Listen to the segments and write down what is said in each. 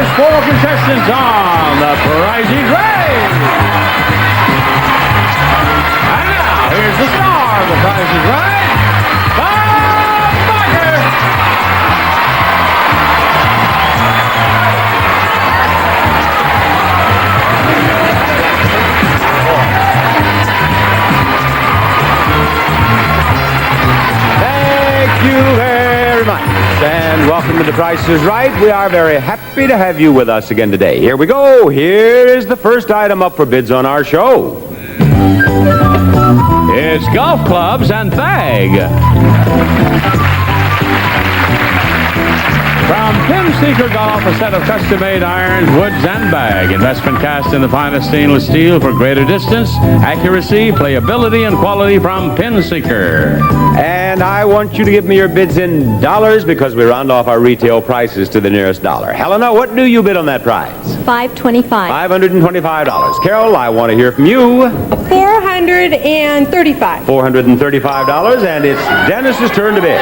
first four contestants on The Price is Right. And now, here's the star of The Price is Right, Bob Barker. Thank you very much. And welcome to The Price is Right. We are very happy to have you with us again today. Here we go. Here is the first item up for bids on our show. It's golf clubs and bag. From Pin Seeker Golf, a set of custom-made irons, woods, and bag. Investment cast in the finest stainless steel for greater distance, accuracy, playability, and quality from Pin Seeker. And I want you to give me your bids in dollars because we round off our retail prices to the nearest dollar. Helena, what do you bid on that prize? $525. $525. Carol, I want to hear from you. $435. $435, and it's Dennis's turn to bid.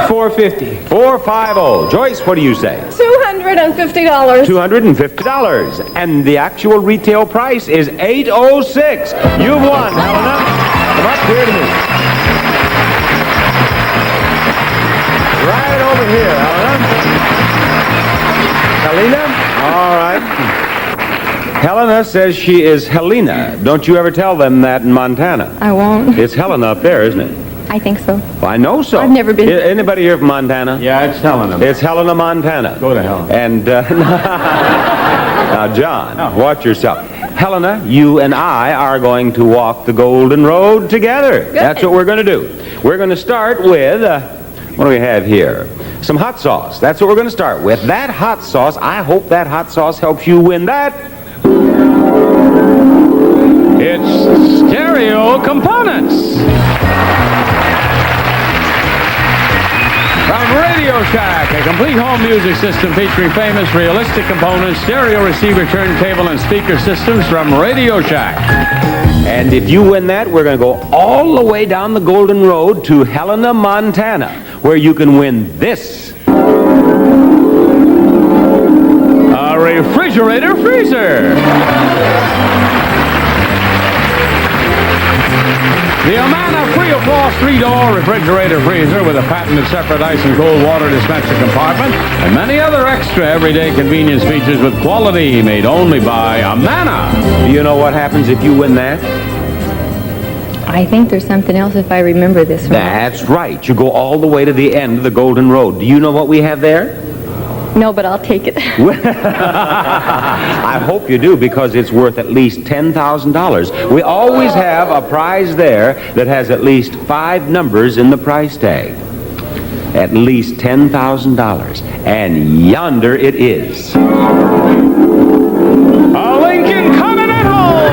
$450. $450. Joyce, what do you say? $250. $250. And the actual retail price is $806. You've won, Helena. Come up here to me. Right over here, Helena. Helena? All right. Helena says she is Helena. Don't you ever tell them that in Montana. I won't. It's Helena up there, isn't it? I think so. Well, I know so. I've never been. Anybody here from Montana? Yeah, it's Helena. It's Helena, Montana. Go to hell. And, now, John, watch yourself. Helena, you and I are going to walk the Golden Road together. Good. That's what we're going to do. We're going to start with, what do we have here? Some hot sauce. That's what we're going to start with. That hot sauce, I hope that hot sauce helps you win that. It's stereo components. From Radio Shack, a complete home music system featuring famous realistic components, stereo receiver, turntable, and speaker systems from Radio Shack. And if you win that, we're going to go all the way down the Golden Road to Helena, Montana, where you can win this. A refrigerator freezer. The Amana Free of Frost 3-door refrigerator freezer with a patented separate ice and cold water dispenser compartment and many other extra everyday convenience features with quality made only by Amana. Do you know what happens if you win that? I think there's something else if I remember this right. That's right. You go all the way to the end of the Golden Road. Do you know what we have there? No, but I'll take it. I hope you do, because it's worth at least $10,000. We always have a prize there that has at least 5 numbers in the price tag. At least $10,000. And yonder it is. A Lincoln Continental!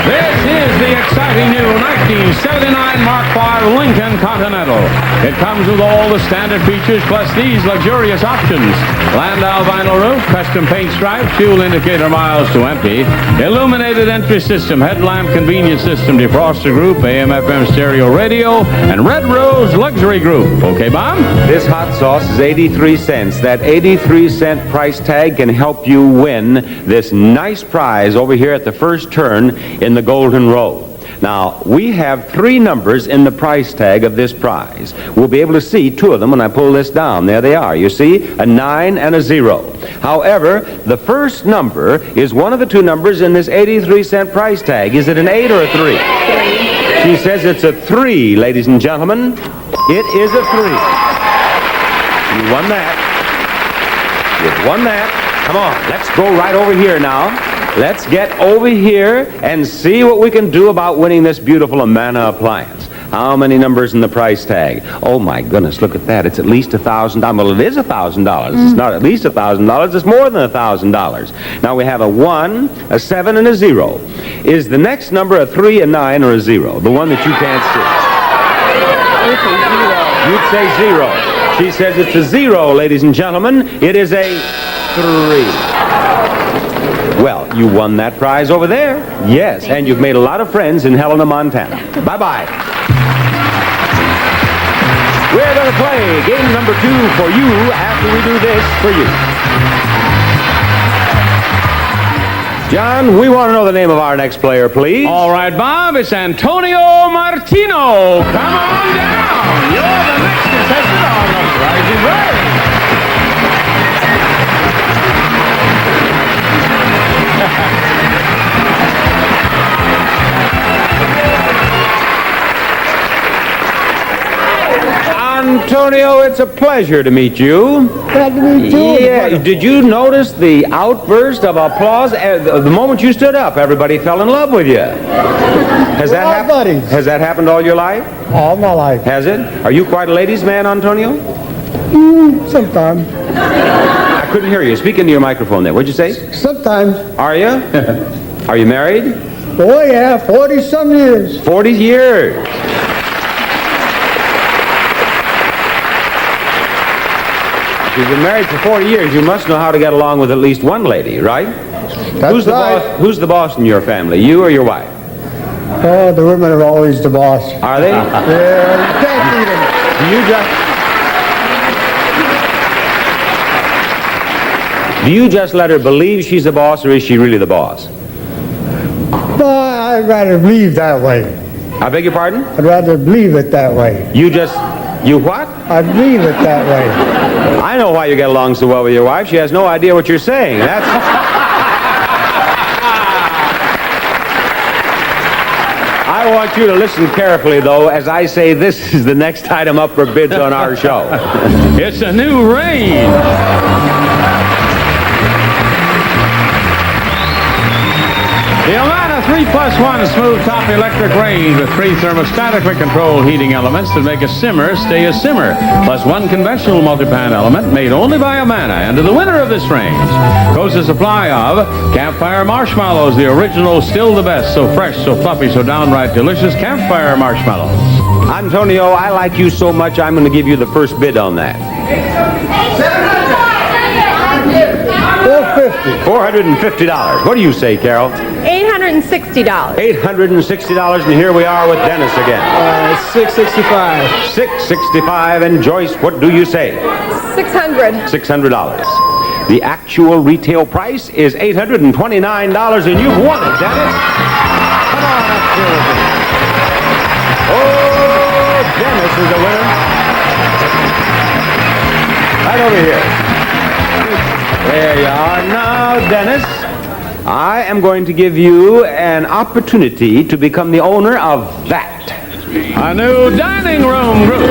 This is the exciting new 1979 Mark V Lincoln Continental. It comes with all the standard features plus these luxurious options. Landau vinyl roof, custom paint stripes, fuel indicator miles to empty, illuminated entry system, headlamp convenience system, defroster group, AM/FM stereo radio, and Red Rose luxury group. Okay, Bob? This hot sauce is 83 cents. That 83-cent price tag can help you win this nice prize over here at the first turn in the Golden Road. Now, we have 3 numbers in the price tag of this prize. We'll be able to see 2 of them when I pull this down. There they are. You see, a 9 and a 0. However, the first number is one of the 2 numbers in this 83-cent price tag. Is it an 8 or a 3? 3. She says it's a 3, ladies and gentlemen. It is a 3. You won that. You've won that. Come on, let's go right over here now. Let's get over here and see what we can do about winning this beautiful Amana appliance. How many numbers in the price tag? Oh, my goodness, look at that. It's at least $1,000. Well, it is $1,000. It's not at least $1,000. It's more than $1,000. Now, we have a 1, a 7, and a 0. Is the next number a 3, a 9, or a 0? The one that you can't see. You'd say 0. She says it's a 0, ladies and gentlemen. It is a 3. Well, you won that prize over there. Yes, and you've made a lot of friends in Helena, Montana. Bye-bye. We're going to play game number 2 for you after we do this for you. John, we want to know the name of our next player, please. All right, Bob, it's Antonio Martino. Come on down. You're the next contestant on the Rising Ray. Antonio, it's a pleasure to meet you. Glad to meet you. Yeah, did you notice the outburst of applause? The moment you stood up, everybody fell in love with you. Has that happened? Buddies. Has that happened all your life? All my life. Has it? Are you quite a ladies' man, Antonio? Sometimes. I couldn't hear you. Speak into your microphone there. What'd you say? Sometimes. Are you? Are you married? Oh, yeah, 40-some years. 40 years. If you've been married for 40 years, you must know how to get along with at least one lady, right? That's Who's the right. boss? Who's the boss in your family? You or your wife? Oh, the women are always the boss. Are they? Yeah, you can't beat them. Do you just let her believe she's the boss, or is she really the boss? But I'd rather believe that way. I beg your pardon? I'd rather believe it that way. You what? I believe it that way. I know why you get along so well with your wife. She has no idea what you're saying. That's... I want you to listen carefully, though, as I say this is the next item up for bids on our show. It's a new rain. The Alana 3+1 smooth top electric range with 3 thermostatically controlled heating elements that make a simmer stay a simmer, plus 1 conventional multi-pan element made only by Amana. And to the winner of this range goes a supply of Campfire Marshmallows, the original, still the best, so fresh, so fluffy, so downright delicious Campfire Marshmallows. Antonio, I like you so much, I'm going to give you the first bid on that. $450. What do you say, Carol? $860. $860, and here we are with Dennis again. $665. $665, and Joyce, what do you say? $600. $600. The actual retail price is $829, and you've won it, Dennis. Come on up here with me. Oh, Dennis is the winner. Right over here. There you are. Now, Dennis, I am going to give you an opportunity to become the owner of that. A new dining room group.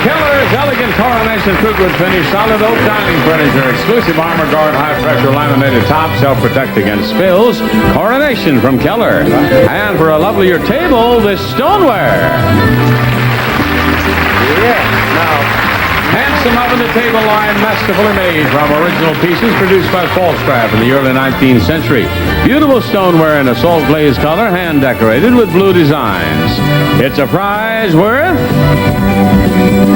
Keller's elegant coronation cookwood finish solid oak dining furniture, exclusive armor guard, high pressure laminated top, self-protect against spills. Coronation from Keller. And for a lovelier table, this stoneware. Yes. Now, Handsome oven to table line, masterfully made from original pieces produced by Falstaff in the early 19th century. Beautiful stoneware in a salt glaze color, hand decorated with blue designs. It's a prize worth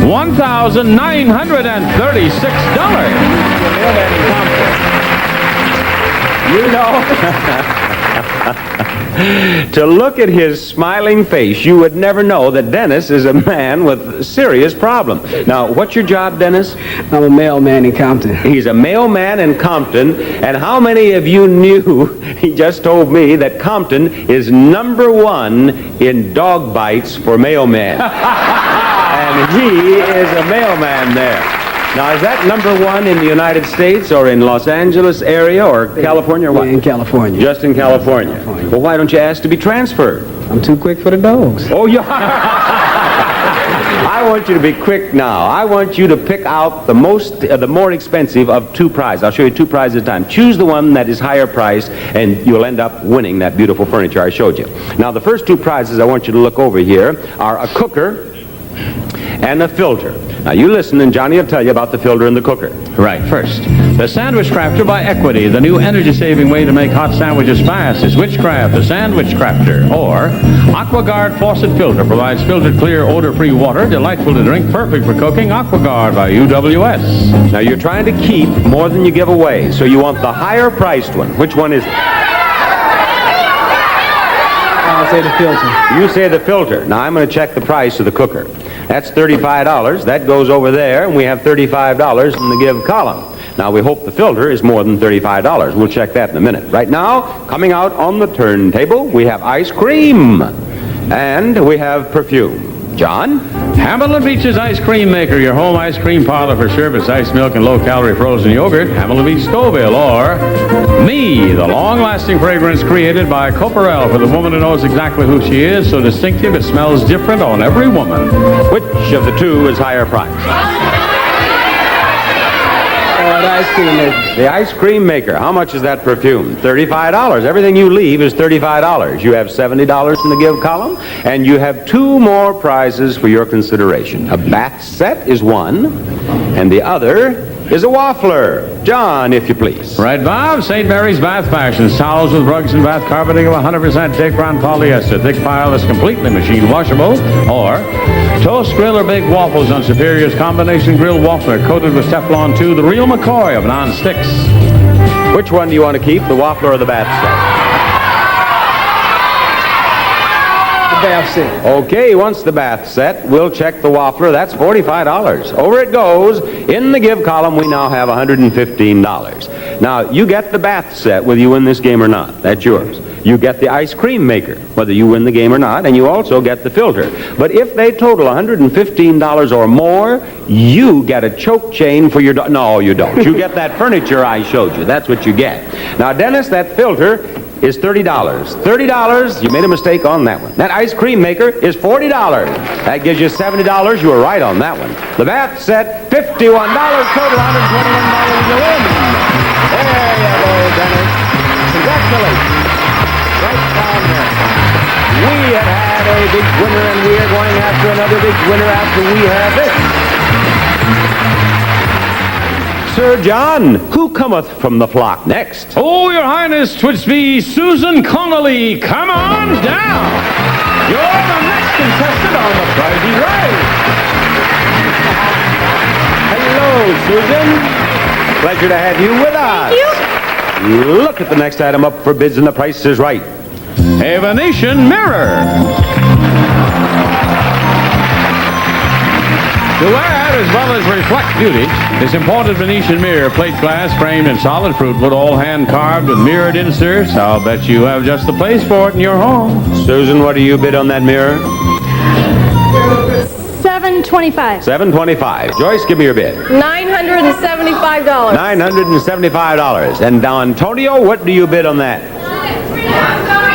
$1,936. you know, to look at his smiling face, you would never know that Dennis is a man with serious problems. Now, what's your job, Dennis? I'm a mailman in Compton. He's a mailman in Compton, and how many of you knew, he just told me, that Compton is #1 in dog bites for mailmen. And he is a mailman there. Now, is that #1 in the United States or in Los Angeles area or California or what? In California. Just in California. Well, why don't you ask to be transferred? I'm too quick for the dogs. Oh, you are? I want you to be quick now. I want you to pick out the more expensive of 2 prizes. I'll show you 2 prizes at a time. Choose the one that is higher priced, and you'll end up winning that beautiful furniture I showed you. Now, the first 2 prizes I want you to look over here are a cooker and a filter. Now, you listen, and Johnny will tell you about the filter and the cooker. Right, first, the Sandwich Crafter by Equity, the new energy-saving way to make hot sandwiches fast is Witchcraft, the Sandwich Crafter. Or, AquaGuard Faucet Filter provides filtered, clear, odor-free water, delightful to drink, perfect for cooking. AquaGuard by UWS. Now, you're trying to keep more than you give away, so you want the higher-priced one. Which one is it? I'll say the filter. You say the filter. Now, I'm going to check the price of the cooker. That's $35. That goes over there, and we have $35 in the give column. Now, we hope the filter is more than $35. We'll check that in a minute. Right now, coming out on the turntable, we have ice cream, and we have perfume. John? Hamilton Beach's Ice Cream Maker, your home ice cream parlor for sherbets, ice milk, and low-calorie frozen yogurt. Hamilton Beach Scoville, or Me, the long-lasting fragrance created by Coparel for the woman who knows exactly who she is, so distinctive it smells different on every woman. Which of the two is higher priced? The ice cream maker. The ice cream maker. How much is that perfume? $35. Everything you leave is $35. You have $70 in the give column, and you have two more prizes for your consideration. A bath set is one, and the other is a waffler. John, if you please. Right, Bob? St. Mary's Bath Fashions. Towels with rugs and bath carpeting of 100% Dacron polyester. Thick pile is completely machine washable. Or toast, grill, or bake waffles on Superior's combination grill waffler coated with Teflon 2, the real McCoy of non-sticks. Which one do you want to keep, the waffler or the bath set? The bath set. Okay, once the bath set, we'll check the waffler. That's $45. Over it goes. In the give column, we now have $115. Now, you get the bath set whether you win this game or not. That's yours. You get the ice cream maker, whether you win the game or not, and you also get the filter. But if they total $115 or more, you get a choke chain for your dog. No, you don't. You get that furniture I showed you. That's what you get. Now, Dennis, that filter is $30. $30, you made a mistake on that one. That ice cream maker is $40. That gives you $70. You were right on that one. The bath set, $51. Total $121 you win. There you go, Dennis. Congratulations. Right down there. We have had a big winner, and we are going after another big winner after we have this. Sir John, who cometh from the flock next? Oh, your highness, 'twould be Susan Connolly. Come on down. You're the next contestant on The Price is Right. Hello, Susan. Pleasure to have you with us. Thank you. Look at the next item up for bids, and The Price is Right. A Venetian mirror. To add as well as reflect beauty, this imported Venetian mirror, plate glass, framed in solid fruitwood, all hand carved with mirrored inserts. I'll bet you have just the place for it in your home. Susan, what do you bid on that mirror? $725. $725. Joyce, give me your bid. $975. $975. And Antonio, what do you bid on that?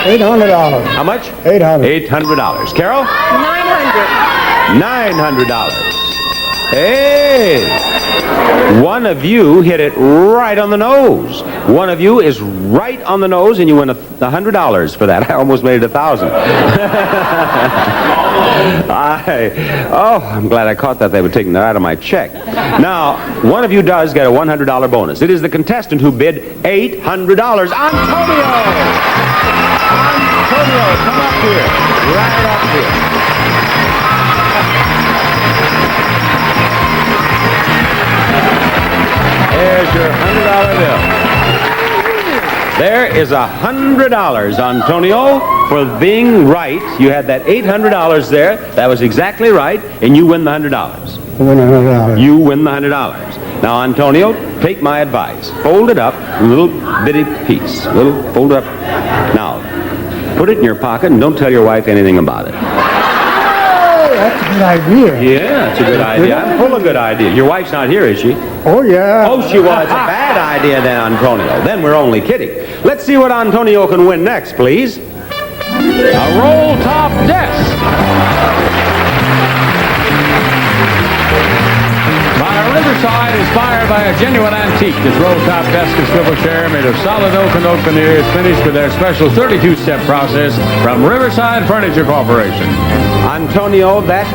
$800. How much? $800. $800. Carol? $900. $900. Hey! One of you hit it right on the nose. One of you is right on the nose, and you win $100 for that. I almost made it 1,000. I'm glad I caught that. They were taking that out of my check. Now, one of you does get a $100 bonus. It is the contestant who bid $800. Antonio! Antonio, come up here. Right up here. There's your $100 bill. There is $100, Antonio, for being right. You had that $800 there. That was exactly right, and you win the $100. $100. You win the $100. Now, Antonio, take my advice. Fold it up, a little bitty piece. Fold it up. Now, put it in your pocket and don't tell your wife anything about it. That's a good idea. Yeah, that's a good idea. I'm full of good ideas. Your wife's not here, is she? Oh, yeah. Oh, she was. It's a bad idea then, Antonio. Then we're only kidding. Let's see what Antonio can win next, please. A roll-top desk. By Riverside, inspired by a genuine antique. This roll-top desk and swivel chair made of solid oak and oak veneers, finished with their special 32-step process from Riverside Furniture Corporation. Antonio, that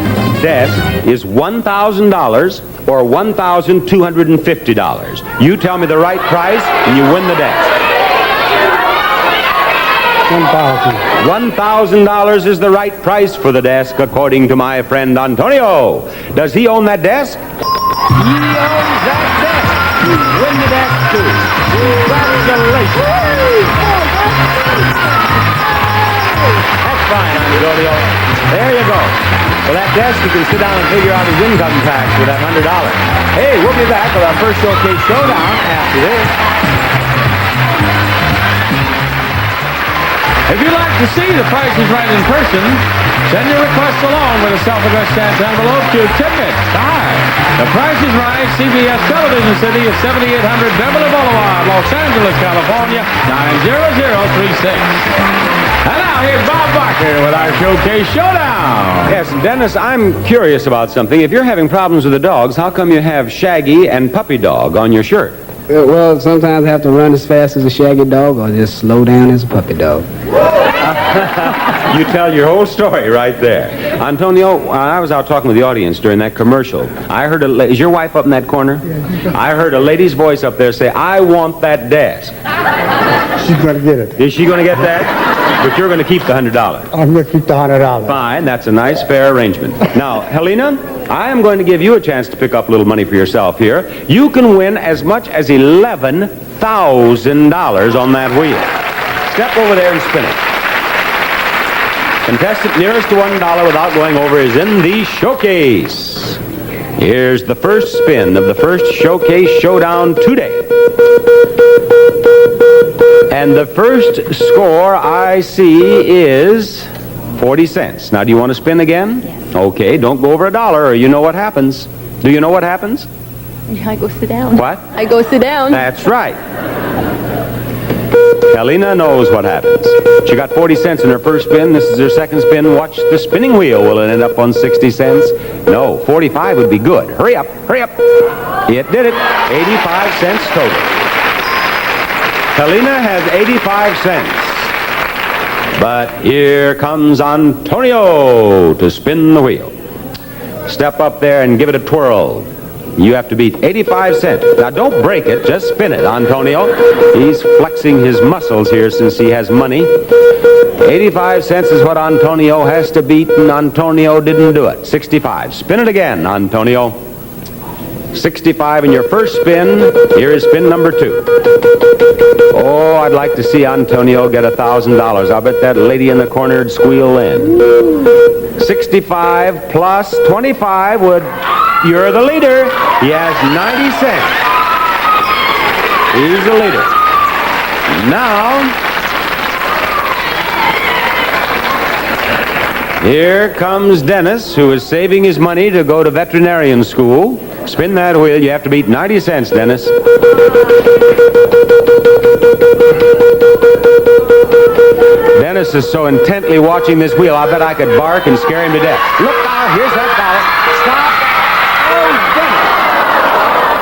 desk is $1,000 or $1,250. You tell me the right price, and you win the desk. $1,000. $1,000 is the right price for the desk, according to my friend Antonio. Does he own that desk? He owns that desk. You win the desk, too. Congratulations. Antonio. There you go. For that desk, you can sit down and figure out his income tax with that $100. Hey, we'll be back with our first showcase showdown after this. If you'd like to see The Price is Right in person, send your request along with a self-addressed stamped envelope to Ticket Time. The Price is Right, CBS Television City at 7800 Beverly Boulevard, Los Angeles, California, 90036. And now here's Bob Barker with our Showcase Showdown. Yes, Dennis, I'm curious about something. If you're having problems with the dogs, how come you have Shaggy and Puppy Dog on your shirt? Well, sometimes I have to run as fast as a shaggy dog or just slow down as a puppy dog. You tell your whole story right there. Antonio, I was out talking with the audience during that commercial. I heard is your wife up in that corner? I heard a lady's voice up there say, I want that desk. She's going to get it. Is she going to get that? But you're going to keep the $100. I'm going to keep the $100. Fine, that's a nice, fair arrangement. Now, Helena, I am going to give you a chance to pick up a little money for yourself here. You can win as much as $11,000 on that wheel. Step over there and spin it. Contestant nearest to $1 without going over is in the showcase. Here's the first spin of the first showcase showdown today. And the first score I see is 40 cents. Now, do you want to spin again? Yes. Okay, don't go over $1 or you know what happens. Do you know what happens? I go sit down. What? I go sit down. That's right. Helena knows what happens. She got 40 cents in her first spin. This is her second spin. Watch the spinning wheel. Will it end up on 60 cents? No, 45 would be good. Hurry up, hurry up. It did it. 85 cents total. Helena has 85 cents. But here comes Antonio to spin the wheel. Step up there and give it a twirl. You have to beat 85 cents. Now, don't break it. Just spin it, Antonio. He's flexing his muscles here since he has money. 85 cents is what Antonio has to beat, and Antonio didn't do it. 65. Spin it again, Antonio. 65 in your first spin. Here is spin number 2. Oh, I'd like to see Antonio get $1,000. I'll bet that lady in the corner would squeal in. 65 plus 25 would... You're the leader. He has 90 cents. He's the leader. Now, here comes Dennis, who is saving his money to go to veterinarian school. Spin that wheel. You have to beat 90 cents, Dennis. Dennis is so intently watching this wheel, I bet I could bark and scare him to death. Look now, here's that dollar. Stop.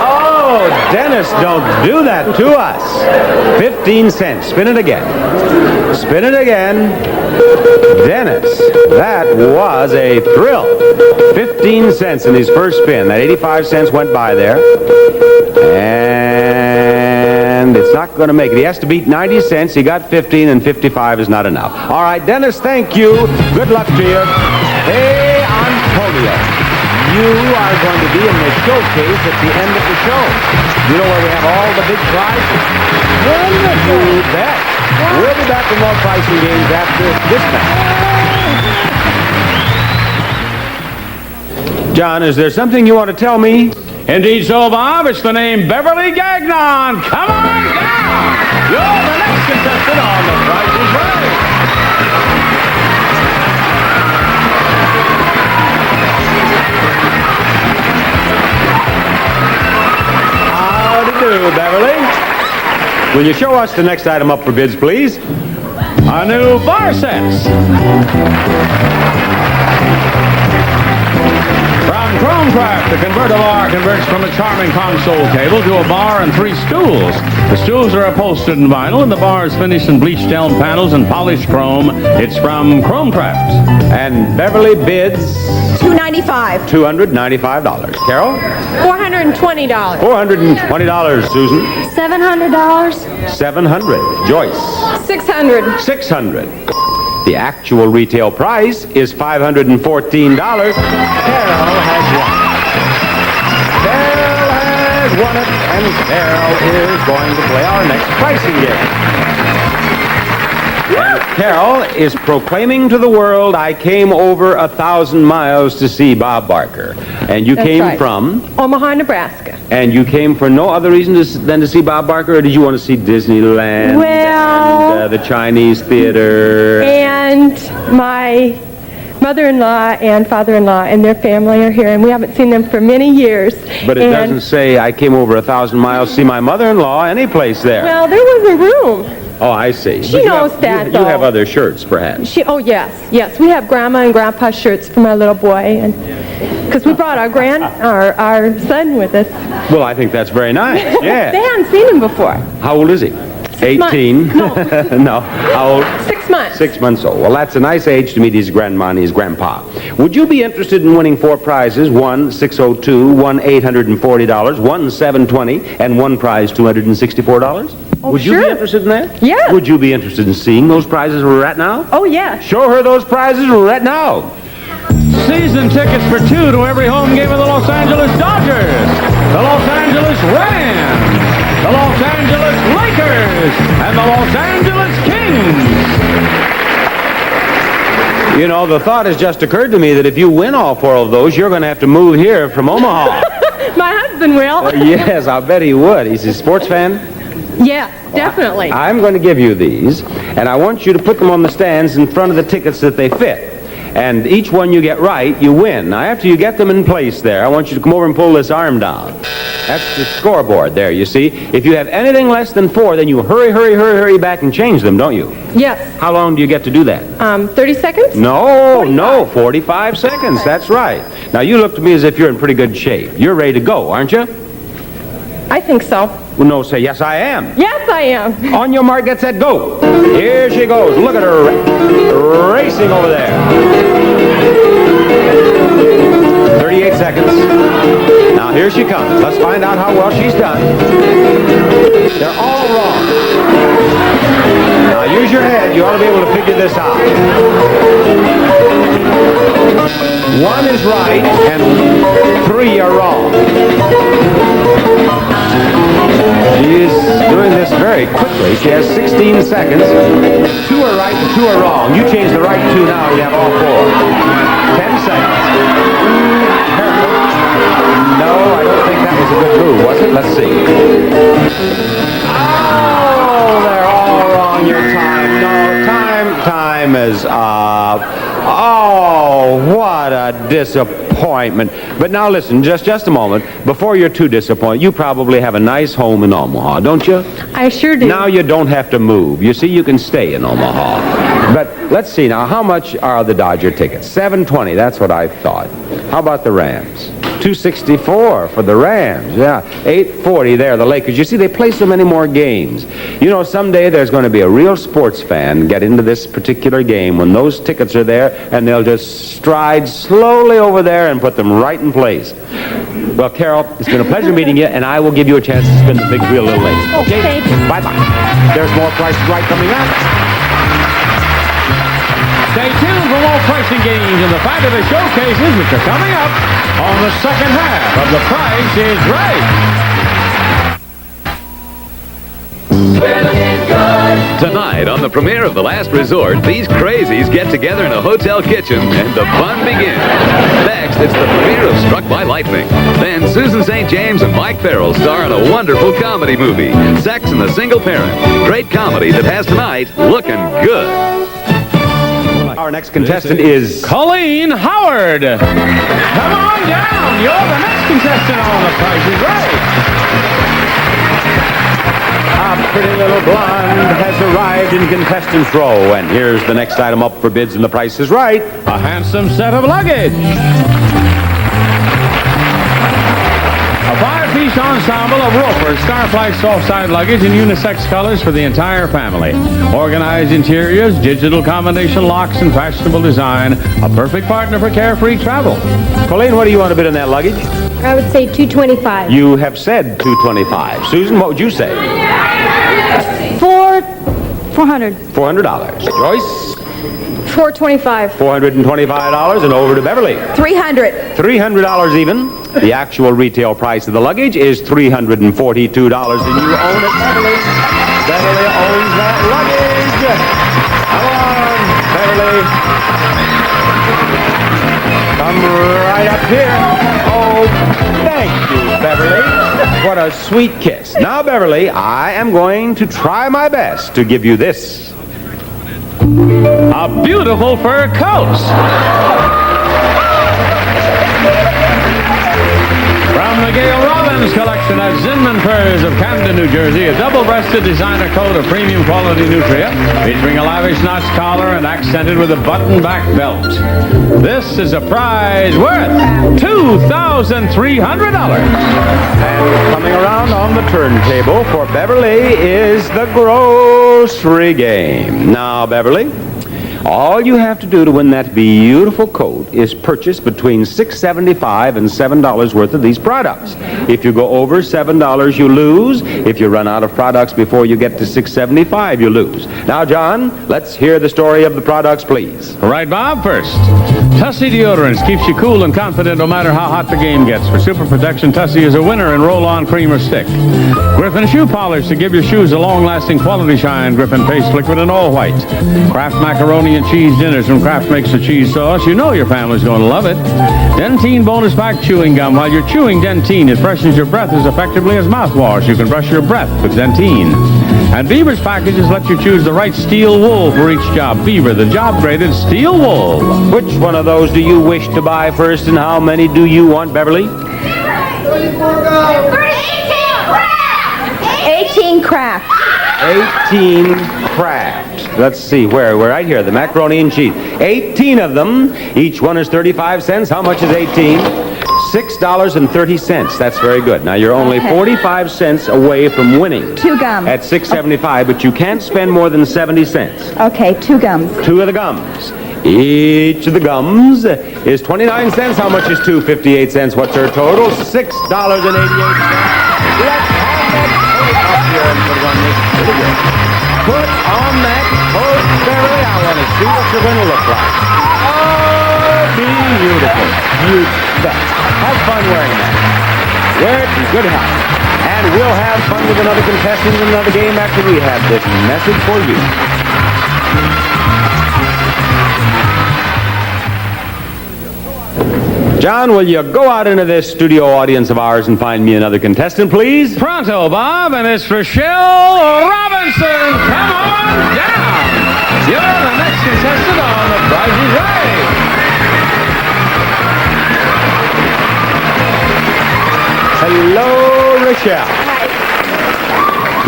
Oh, Dennis, don't do that to us. 15 cents. Spin it again. Spin it again. Dennis, that was a thrill. 15 cents in his first spin. That 85 cents went by there. And it's not going to make it. He has to beat 90 cents. He got 15, and 55 is not enough. All right, Dennis, thank you. Good luck to you. Hey, Antonio. You are going to be in the showcase at the end of the show. You know where we have all the big prizes? You bet. We'll be back with more pricing games after this match. John, is there something you want to tell me? Indeed so, Bob. It's the name Beverly Gagnon. Come on down. You're the next contestant on The Price is Right. Howdy do, Beverly. Will you show us the next item up for bids, please? A new bar sets. From Chromecraft, the converter bar converts from a charming console table to a bar and 3 stools. The stools are upholstered in vinyl, and the bar is finished in bleached elm panels and polished chrome. It's from Chromecraft. And Beverly bids $295. $295. Carol? $420. $420, Susan. $700. $700. Joyce. $600. $600. The actual retail price is $514. Carol has won. Carol has won it, and Carol is going to play our next pricing game. And Carol is proclaiming to the world, I came over 1,000 miles to see Bob Barker. And you That's came right. from? Omaha, Nebraska. And you came for no other reason than to see Bob Barker, or did you want to see Disneyland? Well- And, the Chinese theater? And my mother-in-law and father-in-law and their family are here, and we haven't seen them for many years. But it And- doesn't say, I came over 1,000 miles to see my mother-in-law, any place there. Well, there wasn't room. Oh, I see. She But you knows have, that, you though. have other shirts, perhaps. Oh, yes. We have Grandma and Grandpa shirts for my little boy, and because we brought our son with us. Well, I think that's very nice. They Yeah. hadn't seen him before. How old is he? 18? months. No. How old? 6 months. 6 months old. Well, that's a nice age to meet his grandma and his grandpa. Would you be interested in winning 4 prizes? One $602, one $840, one $720, and one prize $264? Oh, Would you be sure. interested in that? Yes. Would you be interested in seeing those prizes we're at now? Oh, yes. Show her those prizes we're at now. Season tickets for 2 to every home game of the Los Angeles Dodgers, the Los Angeles Rams, the Los Angeles Lakers, and the Los Angeles Kings. You know, the thought has just occurred to me that if you win all 4 of those, you're going to have to move here from Omaha. My husband will. Yes, I'll bet he would. He's a sports fan. Yes, definitely. I'm going to give you these, and I want you to put them on the stands in front of the tickets that they fit. And each one you get right, you win. Now, after you get them in place there, I want you to come over and pull this arm down. That's the scoreboard there, you see. If you have anything less than 4, then you hurry back and change them, don't you? Yes. How long do you get to do that? 30 seconds? No, 45 seconds. That's right. Now, you look to me as if you're in pretty good shape. You're ready to go, aren't you? I think so. Well, no, say, yes, I am. Yes, I am. On your mark, get set, go. Here she goes. Look at her racing over there. 38 seconds. Now, here she comes. Let's find out how well she's done. They're all wrong. Now, use your head. You ought to be able to figure this out. 1 is right, and 3 are wrong. She is doing this very quickly. She has 16 seconds. 2 are right and 2 are wrong. You change the right 2 now, you have all 4. 10 seconds. Careful. No, I don't think that was a good move, was it? Let's see. Oh, they're all wrong. Your time. No, time is up. Oh, what a disappointment. But now listen, just a moment. Before you're too disappointed, you probably have a nice home in Omaha, don't you? I sure do. Now you don't have to move. You see, you can stay in Omaha. But let's see now, how much are the Dodger tickets? $720, that's what I thought. How about the Rams? $264 for the Rams, yeah. $840 there, the Lakers. You see, they play so many more games. You know, someday there's going to be a real sports fan get into this particular game when those tickets are there, and they'll just stride slowly over there and put them right in place. Well, Carol, it's been a pleasure meeting you, and I will give you a chance to spin the big wheel a little later. Okay. Thank you. Bye-bye. There's more Price is Right coming up. Stay tuned for more pricing games and the fabulous showcases which are coming up on the second half of The Price is Right. Tonight, on the premiere of The Last Resort, these crazies get together in a hotel kitchen and the fun begins. Next, it's the premiere of Struck by Lightning. Then Susan St. James and Mike Farrell star in a wonderful comedy movie, Sex and the Single Parent. Great comedy that has tonight looking good. Our next contestant is... Colleen Howard. Come on down. You're the next contestant on The Price is Right. A pretty little blonde has arrived in contestant's row, and here's the next item up for bids, and The Price is Right. A handsome set of luggage. A 5-piece ensemble of Roper Starflight soft-side luggage in unisex colors for the entire family. Organized interiors, digital combination locks, and fashionable design. A perfect partner for carefree travel. Colleen, what do you want to bid on that luggage? I would say $225. You have said $225. Susan, what would you say? $400. $400. Joyce? $425. $425, and over to Beverly. $300. $300 even. The actual retail price of the luggage is $342, and you own it, Beverly. Beverly owns that luggage. Come on. Beverly. Come right up here. Oh, thank you, Beverly. What a sweet kiss. Now, Beverly, I am going to try my best to give you this. A beautiful fur coat. From the Gail Robbins collection at Zinman Furs of Camden, New Jersey, a double-breasted designer coat of premium quality nutria, featuring a lavish notch collar and accented with a button-back belt. This is a prize worth $2,300. And coming around on the turntable for Beverly is the grocery game. Now, Beverly, all you have to do to win that beautiful coat is purchase between $6.75 and $7 worth of these products. If you go over $7, you lose. If you run out of products before you get to $6.75, you lose. Now, John, let's hear the story of the products, please. Right, Bob, first. Tussie Deodorants keeps you cool and confident no matter how hot the game gets. For super protection, Tussie is a winner in roll-on cream or stick. Griffin Shoe Polish to give your shoes a long-lasting quality shine. Griffin Paste Liquid and all white. Kraft Macaroni and Cheese Dinners from Kraft makes the cheese sauce. You know your family's going to love it. Dentine Bonus Pack Chewing Gum. While you're chewing Dentine, it freshens your breath as effectively as mouthwash. You can brush your breath with Dentine. And Beaver's packages let you choose the right steel wool for each job. Beaver, the job-graded steel wool. Which one of those do you wish to buy first, and how many do you want, Beverly? 18 Kraft. 18 Kraft. Let's see, where? We're right here, the macaroni and cheese. 18 of them. Each one is 35 cents. How much is 18? $6.30. That's very good. Now, you're only 45 cents away from winning. 2 gums. At $6.75, but you can't spend more than 70 cents. Okay, 2 gums. 2 of the gums. Each of the gums is 29 cents. How much is 2.58 cents? What's her total? $6.88. Let's have that coat up here and put it on this video. Put on that coat, Beverly. I want to see what you're going to look like. Oh, beautiful. You bet. Have fun wearing that. Wear it in good health. And we'll have fun with another contestant in another game after we have this message for you. John, will you go out into this studio audience of ours and find me another contestant, please? Pronto, Bob, and it's Rochelle Robinson. Come on down. You're the next contestant on The Price is Right. Hello, Rochelle.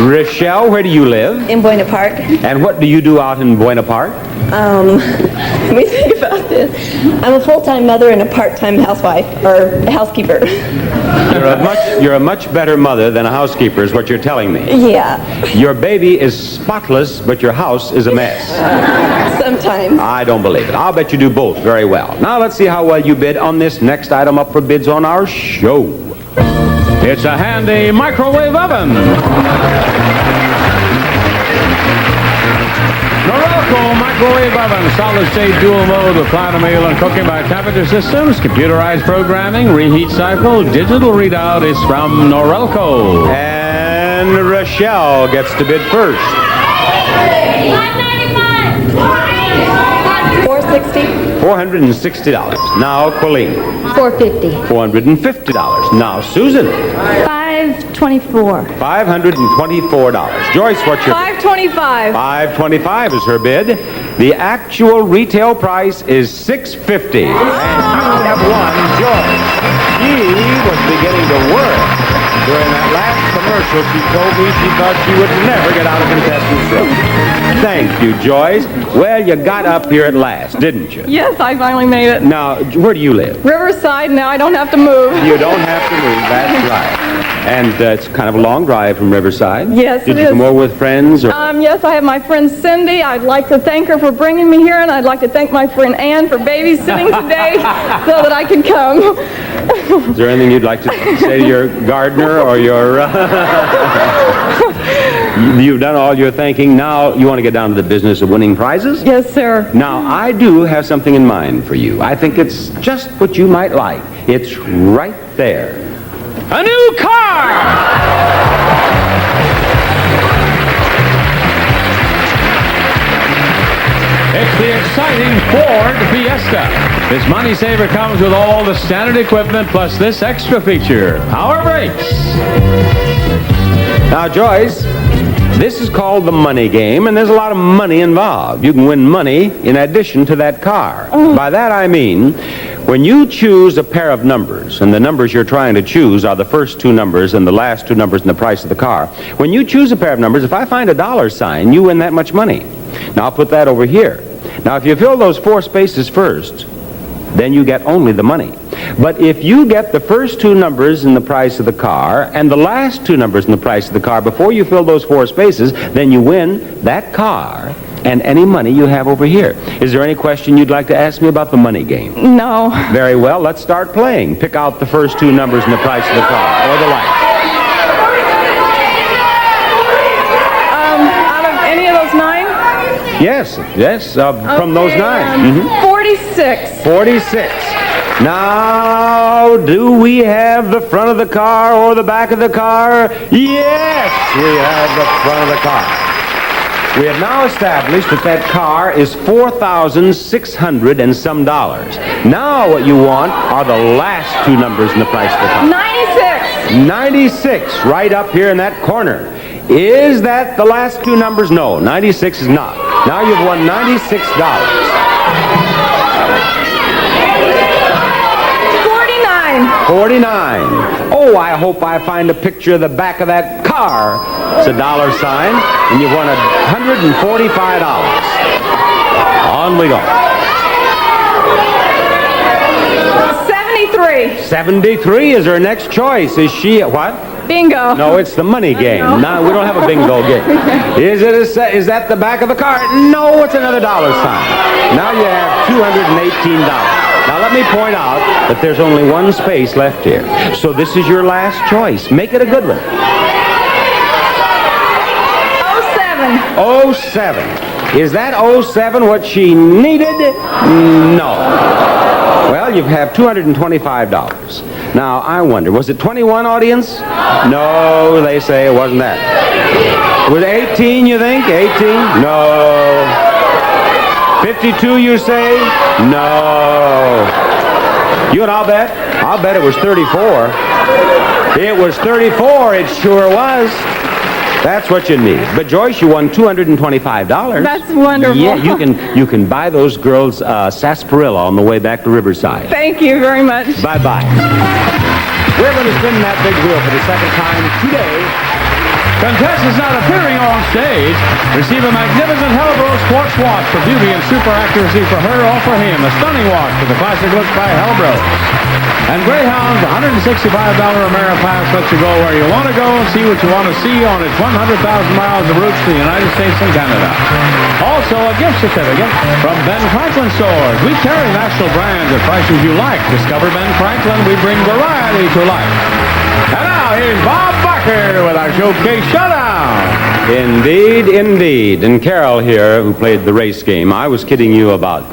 Rochelle, where do you live? In Buena Park. And what do you do out in Buena Park? Let me think about this. I'm a full-time mother and a part-time housewife, or housekeeper. You're a much better mother than a housekeeper is what you're telling me. Yeah, Your baby is spotless, but your house is a mess. sometimes. I don't believe it. I'll bet you do both very well. Now let's see how well you bid on this next item up for bids on our show. It's a handy microwave oven. Norelco microwave oven, solid state dual mode with climate meal and cooking by temperature systems, computerized programming, reheat cycle, digital readout is from Norelco. And Rochelle gets to bid first. $460. Now, Colleen. $450. $450. Now, Susan. $524. $524. Joyce, what's your... $525. $525 is her bid. The actual retail price is $650. And you have won, Joyce. She was beginning to worry. During that last commercial, she told me she thought she would never get out of contestant show. Thank you, Joyce. Well, you got up here at last, didn't you? Yes, I finally made it. Now, where do you live? Riverside, now I don't have to move. You don't have to move, that's right. And it's kind of a long drive from Riverside. Yes, Did it you is. come over with friends? Or? Yes, I have my friend Cindy. I'd like to thank her for bringing me here, and I'd like to thank my friend Ann for babysitting today so that I could come. Is there anything you'd like to say to your gardener or your... You've done all your thinking. Now you want to get down to the business of winning prizes? Yes, sir. Now, I do have something in mind for you. I think it's just what you might like. It's right there. A new car! It's the exciting Ford Fiesta. This money saver comes with all the standard equipment plus this extra feature, power brakes. Now, Joyce, this is called the money game, and there's a lot of money involved. You can win money in addition to that car. By that I mean, when you choose a pair of numbers, and the numbers you're trying to choose are the first two numbers and the last two numbers in the price of the car, when you choose a pair of numbers, if I find a dollar sign, you win that much money. Now, I'll put that over here. Now, if you fill those 4 spaces first, then you get only the money. But if you get the first 2 numbers in the price of the car and the last 2 numbers in the price of the car before you fill those 4 spaces, then you win that car and any money you have over here. Is there any question you'd like to ask me about the money game? No. Very well, let's start playing. Pick out the first 2 numbers in the price of the car or the like. Out of any of those 9? Yes, from those 9. 46. 46. Now, do we have the front of the car or the back of the car? Yes, we have the front of the car. We have now established that that car is $4,600 and some dollars. Now what you want are the last 2 numbers in the price of the car. 96. 96, right up here in that corner. Is that the last 2 numbers? No, 96 is not. Now you've won $96. 49. Oh, I hope I find a picture of the back of that car. It's a dollar sign, and you've won $145. On we go. 73. 73 is her next choice. Is she what? Bingo. No, it's the money game. No, we don't have a bingo game. Is that the back of the car? No, it's another dollar sign. Now you have $218. Now let me point out that there's only 1 space left here. So this is your last choice. Make it a good one. 07. Is that 07 what she needed? No. Well, you have $225. Now, I wonder, was it 21, audience? No, they say it wasn't that. Was it 18, you think? 18? No. 52, you say? No. You and I'll bet it was 34. It was 34, it sure was. That's what you need. But Joyce, you won $225. That's wonderful. Yeah, you can buy those girls sarsaparilla on the way back to Riverside. Thank you very much. Bye-bye. We're going to spin that big wheel for the second time today. Contestants not appearing on stage receive a magnificent Hellbro sports watch for beauty and super accuracy for her or for him. A stunning watch with the classic look by Hellbro. And Greyhound's $165 Ameripass lets you go where you want to go and see what you want to see on its 100,000 miles of routes to the United States and Canada. Also, a gift certificate from Ben Franklin Stores. We carry national brands at prices you like. Discover Ben Franklin. We bring variety to life. And now, here's Bob Barker with our showcase Showdown. Indeed. And Carol here, who played the race game, I was kidding you about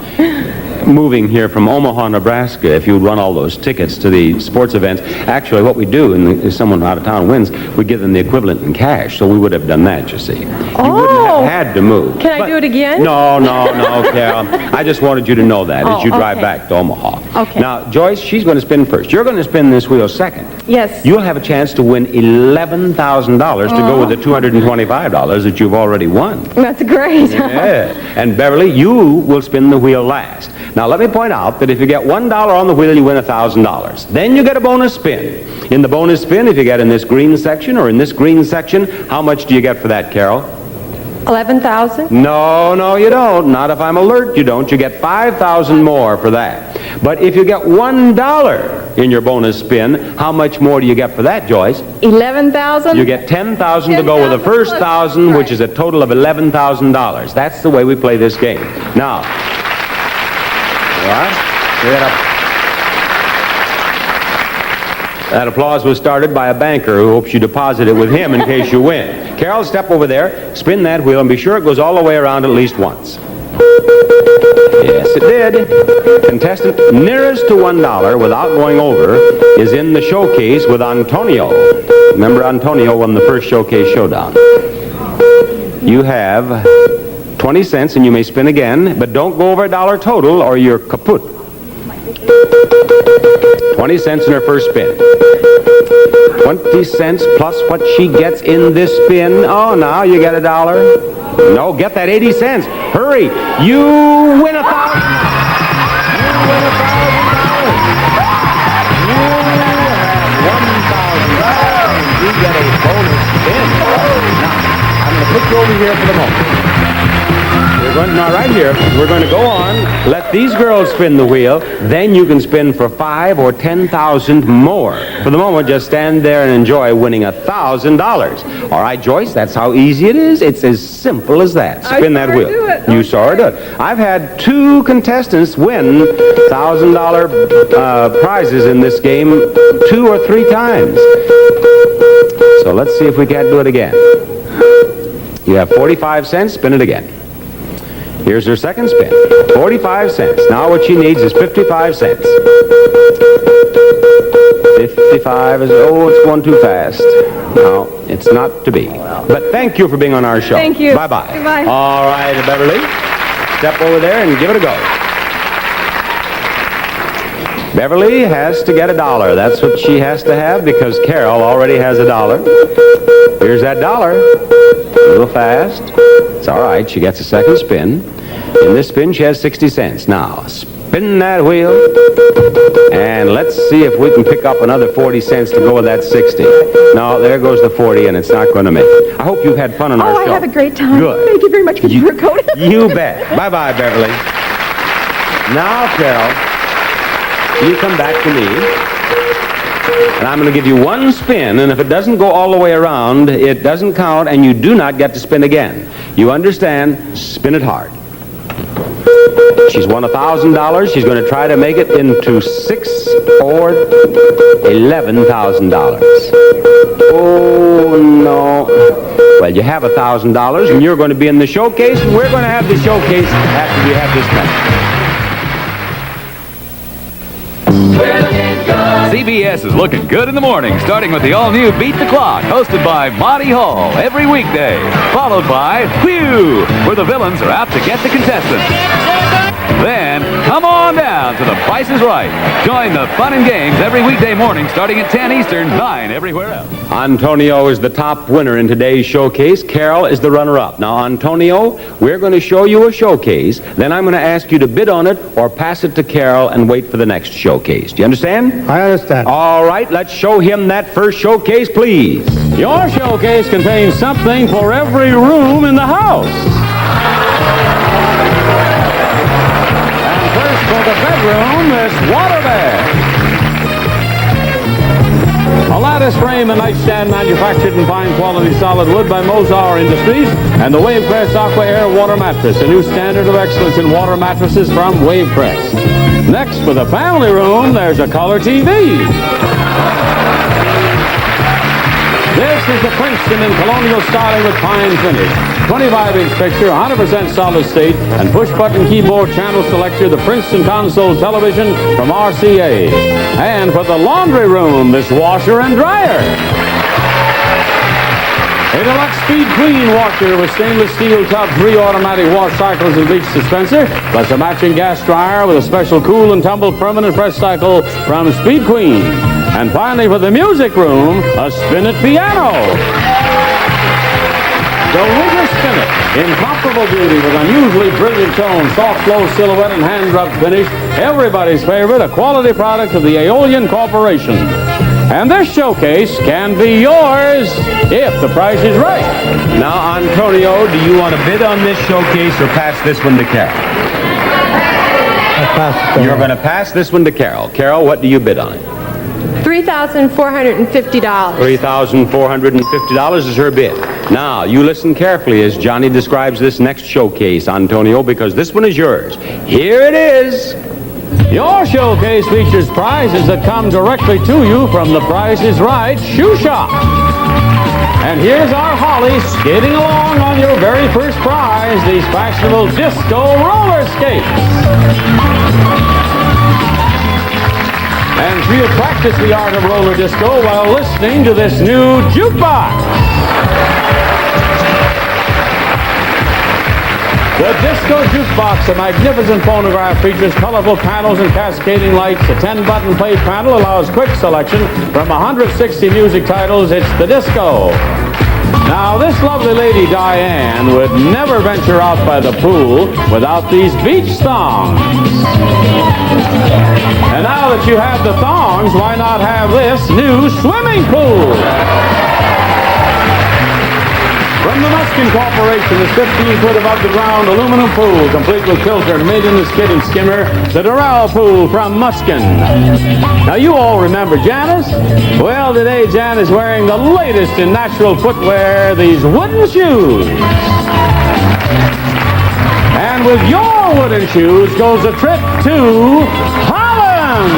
moving here from Omaha, Nebraska, if you would run all those tickets to the sports events. Actually, what we do, if someone out of town wins, we give them the equivalent in cash, so we would have done that, you see. You wouldn't have had to move. Can I do it again? No, Carol. I just wanted you to know that as you drive back to Omaha. Okay. Now, Joyce, she's going to spin first. You're going to spin this wheel second. Yes. You'll have a chance to win $11,000 to go with the $225 that you've already won. That's great. Yeah. And Beverly, you will spin the wheel last. Now, let me point out that if you get $1 on the wheel, you win $1,000. Then you get a bonus spin. In the bonus spin, if you get in this green section or in this green section, how much do you get for that, Carol? 11,000. No, you don't. Not if I'm alert, you don't. You get 5,000 more for that. But if you get $1 in your bonus spin, how much more do you get for that, Joyce? 11,000. You get 10,000 to go with the first 1,000, which is a total of $11,000. That's the way we play this game. Now, that applause was started by a banker who hopes you deposit it with him in case you win. Carol, step over there, spin that wheel, and be sure it goes all the way around at least once. Yes, it did. Contestant nearest to $1 without going over is in the showcase with Antonio. Remember, Antonio won the first showcase showdown. You have 20 cents, and you may spin again, but don't go over $1 total or you're kaput. 20 cents in her first spin. 20 cents plus what she gets in this spin. Oh, now you get $1. No, get that 80 cents. Hurry. You win $1,000. You win $1,000. You have $1,000. You get a bonus spin. Now, I'm going to put you over here for the moment. Now, right here, we're going to go on, let these girls spin the wheel, then you can spin for 5 or 10,000 more. For the moment, just stand there and enjoy winning $1,000. All right, Joyce, that's how easy it is. It's as simple as that. Spin that wheel. You saw her do it. I've had 2 contestants win $1,000 prizes in this game 2 or 3 times. So let's see if we can't do it again. You have 45 cents, spin it again. Here's her second spin. 45 cents. Now what she needs is 55 cents. 55 is, oh, it's going too fast. No, it's not to be. But thank you for being on our show. Thank you. Bye-bye. Goodbye. All right, Beverly. Step over there and give it a go. Beverly has to get $1. That's what she has to have because Carol already has $1. Here's that $1. A little fast. It's all right. She gets a second spin. In this spin, she has 60 cents. Now, spin that wheel. And let's see if we can pick up another 40 cents to go with that 60. No, there goes the 40, and it's not going to make it. I hope you've had fun on our show. Oh, I had a great time. Good. Thank you very much for the fur coat. You bet. Bye-bye, Beverly. Now, Carol, you come back to me. And I'm going to give you one spin, and if it doesn't go all the way around, it doesn't count, and you do not get to spin again. You understand? Spin it hard. She's won $1,000. She's going to try to make it into $6,000 or $11,000. Oh, no. Well, you have $1,000, and you're going to be in the showcase, and we're going to have the showcase after we have this message. CBS is looking good in the morning, starting with the all-new Beat the Clock, hosted by Monty Hall every weekday, followed by Whew, where the villains are out to get the contestants. Then, come on down to The Price is Right. Join the fun and games every weekday morning starting at 10 Eastern, 9 everywhere else. Antonio is the top winner in today's showcase. Carol is the runner-up. Now, Antonio, we're going to show you a showcase. Then I'm going to ask you to bid on it or pass it to Carol and wait for the next showcase. Do you understand? I understand. All right, let's show him that first showcase, please. Your showcase contains something for every room in the house. And first for the bedroom, this water bed. A lattice frame and nightstand manufactured in fine quality solid wood by Mozar Industries, and the Wavecrest Aqua Air Water Mattress, a new standard of excellence in water mattresses from Wavecrest. Next, for the family room, there's a color TV. This is the Princeton in colonial styling with fine finish. 25-inch picture, 100% solid state, and push-button keyboard channel selector, the Princeton console television from RCA. And for the laundry room, this washer and dryer. A deluxe speed clean washer with stainless steel top, 3 automatic wash cycles and bleach dispenser, plus a matching gas dryer with a special cool and tumble permanent press cycle from Speed Queen. And finally, for the music room, a Spin-It piano. The Rigger Spin-It, incomparable beauty with unusually brilliant tone, soft, low silhouette, and hand-rubbed finish. Everybody's favorite, a quality product of the Aeolian Corporation. And this showcase can be yours if the price is right. Now, Antonio, do you want to bid on this showcase or pass this one to Carol? I pass it. You're going to pass this one to Carol. Carol, what do you bid on it? $3,450. $3,450 is her bid. Now, you listen carefully as Johnny describes this next showcase, Antonio, because this one is yours. Here it is. Your showcase features prizes that come directly to you from the Price is Right shoe shop. And here's our Holly skating along on your very first prize, these fashionable disco roller skates. And she'll practice the art of roller disco while listening to this new jukebox. The Disco Jukebox, a magnificent phonograph, features colorful panels and cascading lights. A 10-button play panel allows quick selection from 160 music titles. It's the Disco. Now, this lovely lady, Diane, would never venture out by the pool without these beach thongs. And now that you have the thongs, why not have this new swimming pool? From the Muskin Corporation, this 15-foot above the ground aluminum pool, complete with filter, maintenance kit, and skimmer, the Doral pool from Muskin. Now, you all remember Janice? Well, today Jan is wearing the latest in natural footwear, these wooden shoes. And with your wooden shoes goes a trip to Holland.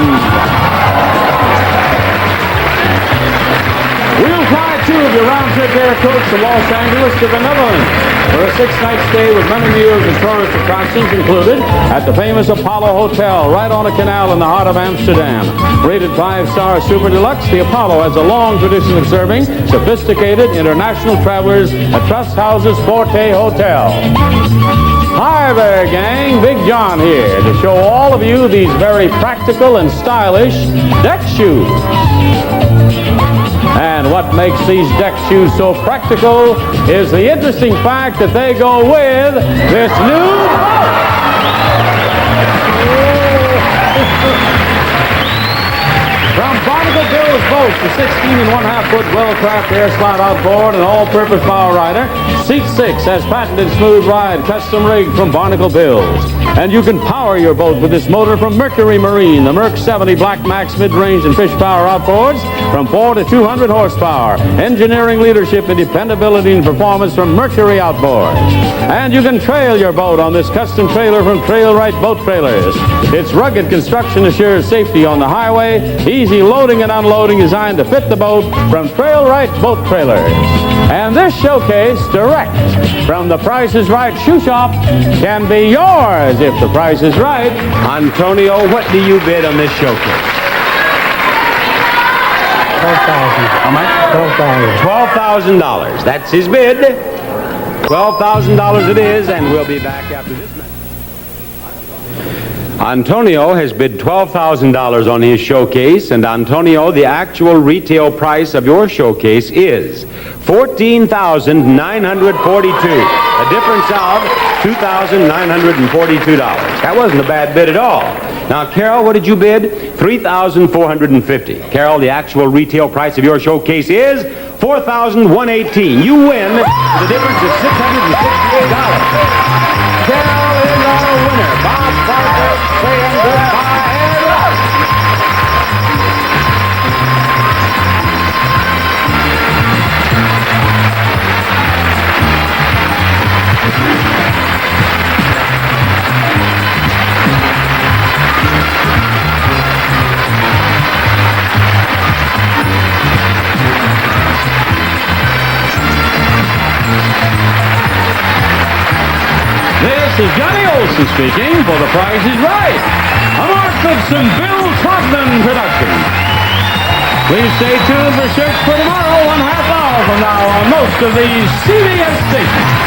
We'll fly two of your round-trip air coach from Los Angeles to the Netherlands for a 6-night stay with many meals and tourist attractions included at the famous Apollo Hotel right on a canal in the heart of Amsterdam. Rated 5-star super deluxe, the Apollo has a long tradition of serving sophisticated international travelers at Trust House's Forte Hotel. Hi there, gang. Big John here to show all of you these very practical and stylish deck shoes. And what makes these deck shoes so practical is the interesting fact that they go with this new boat. From Barnacle Bill's boat, the 16-and-1/2-foot Wellcraft air slide outboard and all-purpose power rider, Seat 6 has patented smooth ride, custom rigged from Barnacle Bills. And you can power your boat with this motor from Mercury Marine, the Merc 70 Black Max mid-range and fish power outboards from 4 to 200 horsepower. Engineering leadership and dependability and performance from Mercury Outboards. And you can trail your boat on this custom trailer from Trailrite Boat Trailers. Its rugged construction assures safety on the highway, easy loading and unloading designed to fit the boat from Trailrite Boat Trailers. And this showcase, direct from the Price is Right shoe shop, can be yours if the price is right. Antonio, what do you bid on this showcase? $12,000. That's his bid. $12,000 it is, and we'll be back after this message. Antonio has bid $12,000 on his showcase, and Antonio, the actual retail price of your showcase is $14,942. A difference of $2,942. That wasn't a bad bid at all. Now, Carol, what did you bid? $3,450. Carol, the actual retail price of your showcase is $4,118. You win the difference of $668. Carol is our winner. Bob Parker saying goodbye and love. This is Johnny Olson speaking for The Price is Right, a Mark Goodson, Bill Trotman production. Please stay tuned for Search for Tomorrow, 1/2 hour from now on most of these CBS stations.